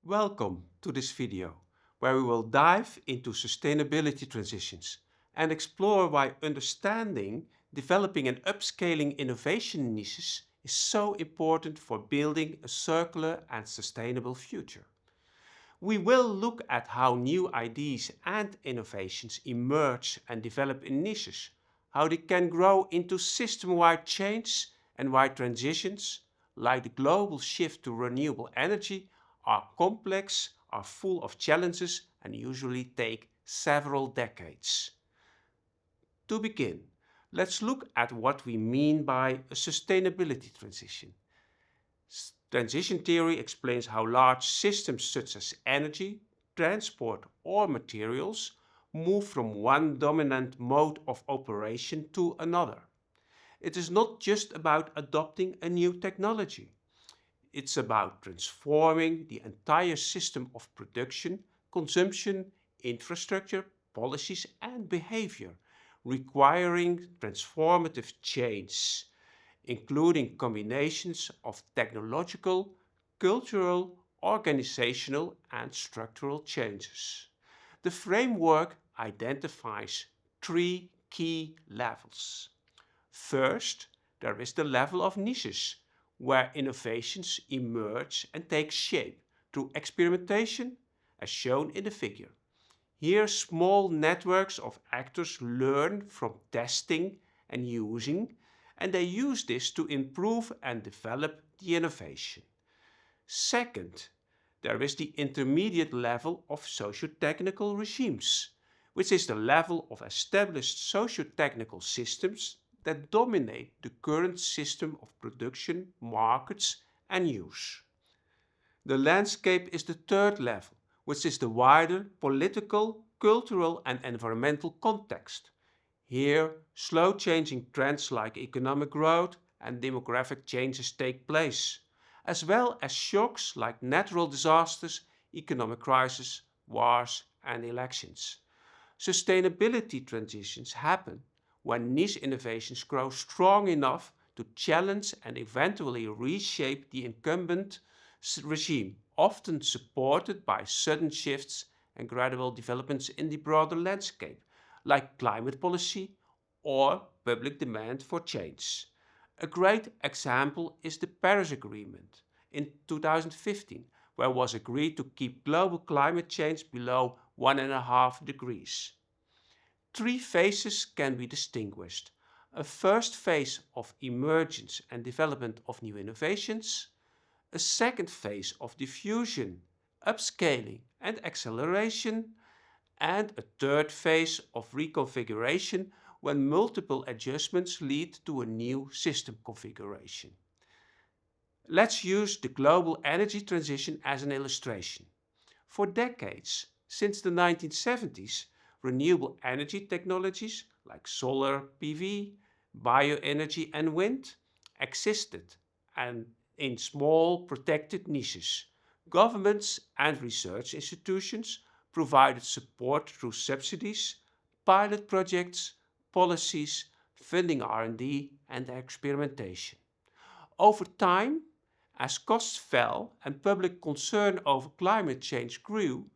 Welcome to this video, where we will dive into sustainability transitions and explore why understanding, developing and upscaling innovation niches is so important for building a circular and sustainable future. We will look at how new ideas and innovations emerge and develop in niches, how they can grow into system-wide change, and why transitions, like the global shift to renewable energy, are complex, are full of challenges, and usually take several decades. To begin, let's look at what we mean by a sustainability transition. Transition theory explains how large systems such as energy, transport, or materials move from one dominant mode of operation to another. It is not just about adopting a new technology. It's about transforming the entire system of production, consumption, infrastructure, policies, and behavior, requiring transformative change, including combinations of technological, cultural, organizational, and structural changes. The framework identifies three key levels. First, there is the level of niches, where innovations emerge and take shape through experimentation, as shown in the figure. Here, small networks of actors learn from testing and using, and they use this to improve and develop the innovation. Second, there is the intermediate level of socio-technical regimes, which is the level of established socio-technical systems that dominate the current system of production, markets, and use. The landscape is the third level, which is the wider political, cultural, and environmental context. Here, slow changing trends like economic growth and demographic changes take place, as well as shocks like natural disasters, economic crises, wars, and elections. Sustainability transitions happen when niche innovations grow strong enough to challenge and eventually reshape the incumbent regime, often supported by sudden shifts and gradual developments in the broader landscape, like climate policy or public demand for change. A great example is the Paris Agreement in 2015, where it was agreed to keep global climate change below 1.5 degrees. Three phases can be distinguished. A first phase of emergence and development of new innovations, a second phase of diffusion, upscaling and acceleration, and a third phase of reconfiguration when multiple adjustments lead to a new system configuration. Let's use the global energy transition as an illustration. For decades, since the 1970s, renewable energy technologies like solar PV, bioenergy and wind existed and in small protected niches. Governments and research institutions provided support through subsidies, pilot projects, policies, funding R&D and experimentation. Over time, as costs fell and public concern over climate change grew,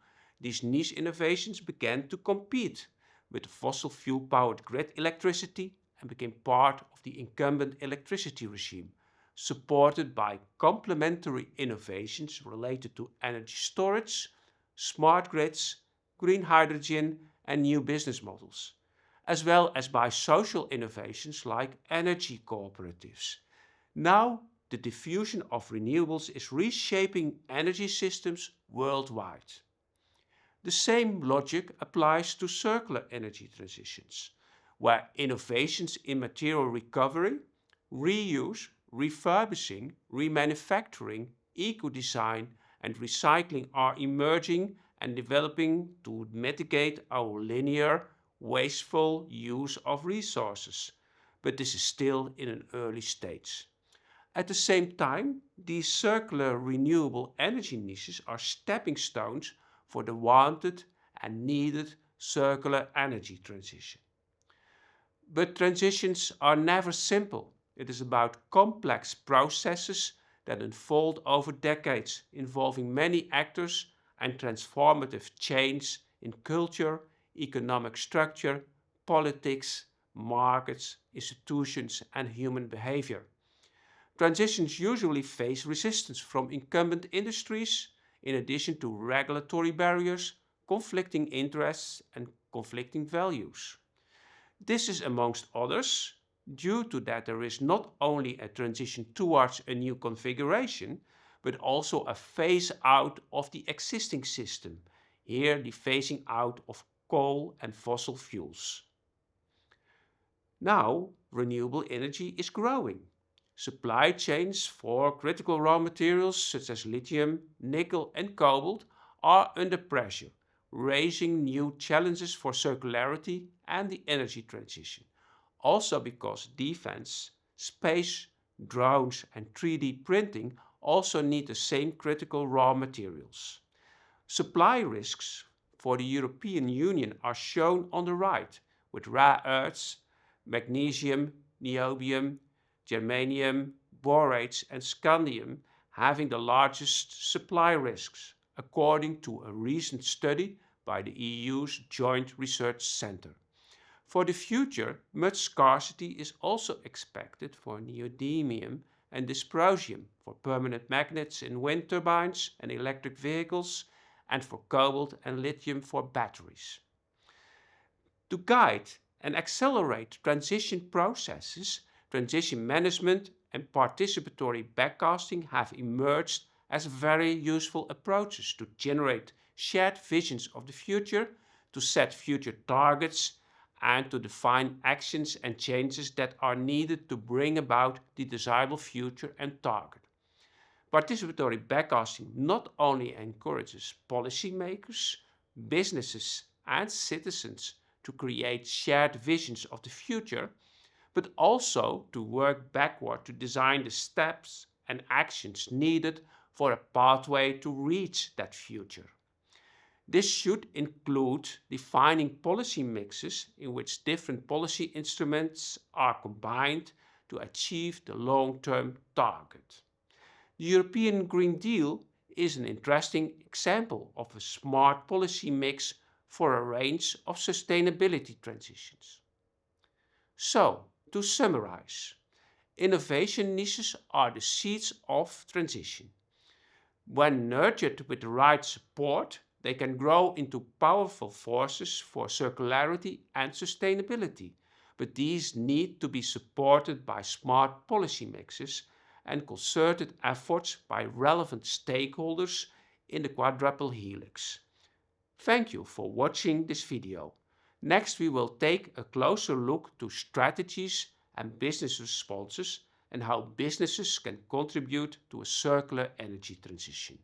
these niche innovations began to compete with fossil fuel-powered grid electricity and became part of the incumbent electricity regime, supported by complementary innovations related to energy storage, smart grids, green hydrogen, and new business models, as well as by social innovations like energy cooperatives. Now, the diffusion of renewables is reshaping energy systems worldwide. The same logic applies to circular energy transitions, where innovations in material recovery, reuse, refurbishing, remanufacturing, eco-design, and recycling are emerging and developing to mitigate our linear, wasteful use of resources, but this is still in an early stage. At the same time, these circular renewable energy niches are stepping stones for the wanted and needed circular energy transition. But transitions are never simple. It is about complex processes that unfold over decades, involving many actors and transformative change in culture, economic structure, politics, markets, institutions, and human behavior. Transitions usually face resistance from incumbent industries, in addition to regulatory barriers, conflicting interests, and conflicting values. This is, amongst others, due to that there is not only a transition towards a new configuration, but also a phase out of the existing system, here the phasing out of coal and fossil fuels. Now, renewable energy is growing. Supply chains for critical raw materials such as lithium, nickel, and cobalt are under pressure, raising new challenges for circularity and the energy transition. Also because defense, space, drones, and 3D printing also need the same critical raw materials. Supply risks for the European Union are shown on the right, with rare earths, magnesium, niobium, germanium, borates, and scandium having the largest supply risks, according to a recent study by the EU's Joint Research Centre. For the future, much scarcity is also expected for neodymium and dysprosium, for permanent magnets in wind turbines and electric vehicles, and for cobalt and lithium for batteries. To guide and accelerate transition processes, transition management and participatory backcasting have emerged as very useful approaches to generate shared visions of the future, to set future targets, and to define actions and changes that are needed to bring about the desirable future and target. Participatory backcasting not only encourages policymakers, businesses, and citizens to create shared visions of the future, but also to work backward to design the steps and actions needed for a pathway to reach that future. This should include defining policy mixes in which different policy instruments are combined to achieve the long-term target. The European Green Deal is an interesting example of a smart policy mix for a range of sustainability transitions. So, to summarize, innovation niches are the seeds of transition. When nurtured with the right support, they can grow into powerful forces for circularity and sustainability, but these need to be supported by smart policy mixes and concerted efforts by relevant stakeholders in the quadruple helix. Thank you for watching this video. Next we will take a closer look to strategies and business responses and how businesses can contribute to a circular energy transition.